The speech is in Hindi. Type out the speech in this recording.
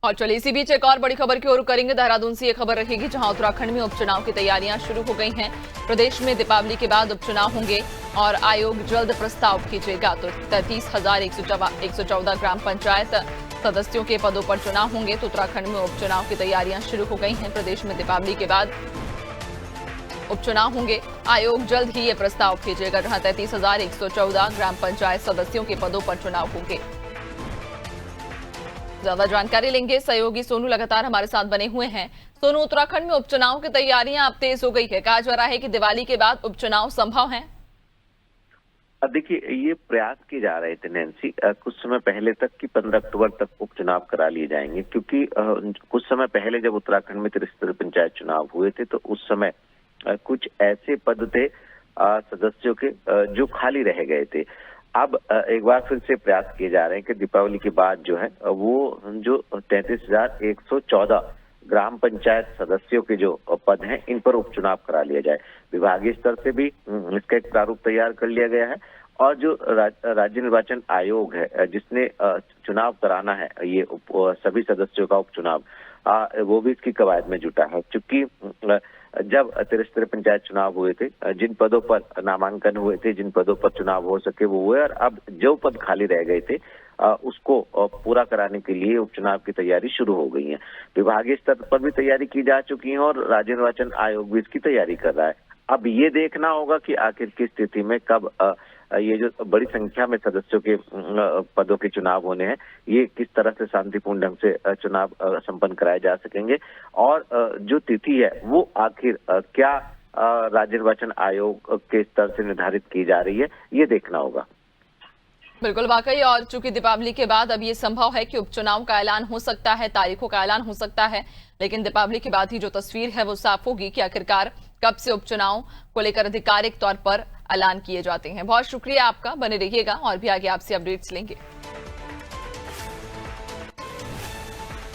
और चलिए इसी बीच एक और बड़ी खबर की ओर करेंगे। देहरादून से ये खबर रहेगी, जहां उत्तराखंड में उपचुनाव की तैयारियां शुरू हो गई हैं। प्रदेश में दीपावली के बाद उपचुनाव होंगे और आयोग जल्द प्रस्ताव खींचेगा। तो 33,114 ग्राम पंचायत सदस्यों के पदों पर चुनाव होंगे। तो उत्तराखंड में उपचुनाव की तैयारियां शुरू हो गई हैं। प्रदेश में दीपावली के बाद उपचुनाव होंगे, आयोग जल्द ही ये प्रस्ताव खींचेगा, जहां 33,114 ग्राम पंचायत सदस्यों के पदों पर चुनाव होंगे। ज्यादा जानकारी लेंगे, सहयोगी सोनू लगातार हमारे साथ बने हुए हैं। सोनू, उत्तराखंड में उपचुनाव की तैयारियां अब तेज हो गई है। कहा जा रहा है कि दिवाली के बाद उपचुनाव संभव है। देखिए, ये प्रयास किए जा रहे थे नैन्सी, कुछ समय पहले तक कि 15 अक्टूबर तक उपचुनाव करा लिए जाएंगे, क्योंकि कुछ समय पहले जब उत्तराखंड में त्रिस्तरीय पंचायत चुनाव हुए थे तो उस समय कुछ ऐसे पद थे सदस्यों के जो खाली रह गए थे। अब एक बार फिर से प्रयास किए जा रहे हैं कि दीपावली के बाद जो है वो जो 33,114 ग्राम पंचायत सदस्यों के जो पद हैं इन पर उपचुनाव करा लिया जाए। विभागीय स्तर से भी इसका एक प्रारूप तैयार कर लिया गया है और जो राज्य निर्वाचन आयोग है जिसने चुनाव कराना है ये सभी सदस्यों का उपचुनाव, वो भी इसकी कवायद में जुटा है। चूंकि जब त्रिस्तरीय पंचायत चुनाव हुए थे, जिन पदों पर नामांकन हुए थे, जिन पदों पर चुनाव हो सके वो हुए, और अब जो पद खाली रह गए थे उसको पूरा कराने के लिए उपचुनाव की तैयारी शुरू हो गई है। विभागीय स्तर पर भी तैयारी की जा चुकी है और राज्य निर्वाचन आयोग भी इसकी तैयारी कर रहा है। अब ये देखना होगा कि आखिर किस स्थिति में कब ये जो बड़ी संख्या में सदस्यों के पदों के चुनाव होने हैं, ये किस तरह से शांतिपूर्ण ढंग से चुनाव संपन्न कराए जा सकेंगे, और जो तिथि है वो आखिर क्या राज्य निर्वाचन आयोग के स्तर से निर्धारित की जा रही है, ये देखना होगा। बिल्कुल, वाकई। और चूंकि दीपावली के बाद अब ये संभव है कि उपचुनाव का ऐलान हो सकता है, तारीखों का ऐलान हो सकता है, लेकिन दीपावली के बाद ही जो तस्वीर है वो साफ होगी कि आखिरकार कब से उपचुनाव को लेकर आधिकारिक तौर पर ऐलान किए जाते हैं। बहुत शुक्रिया आपका, बने रहिएगा और भी आगे आपसे अपडेट्स लेंगे।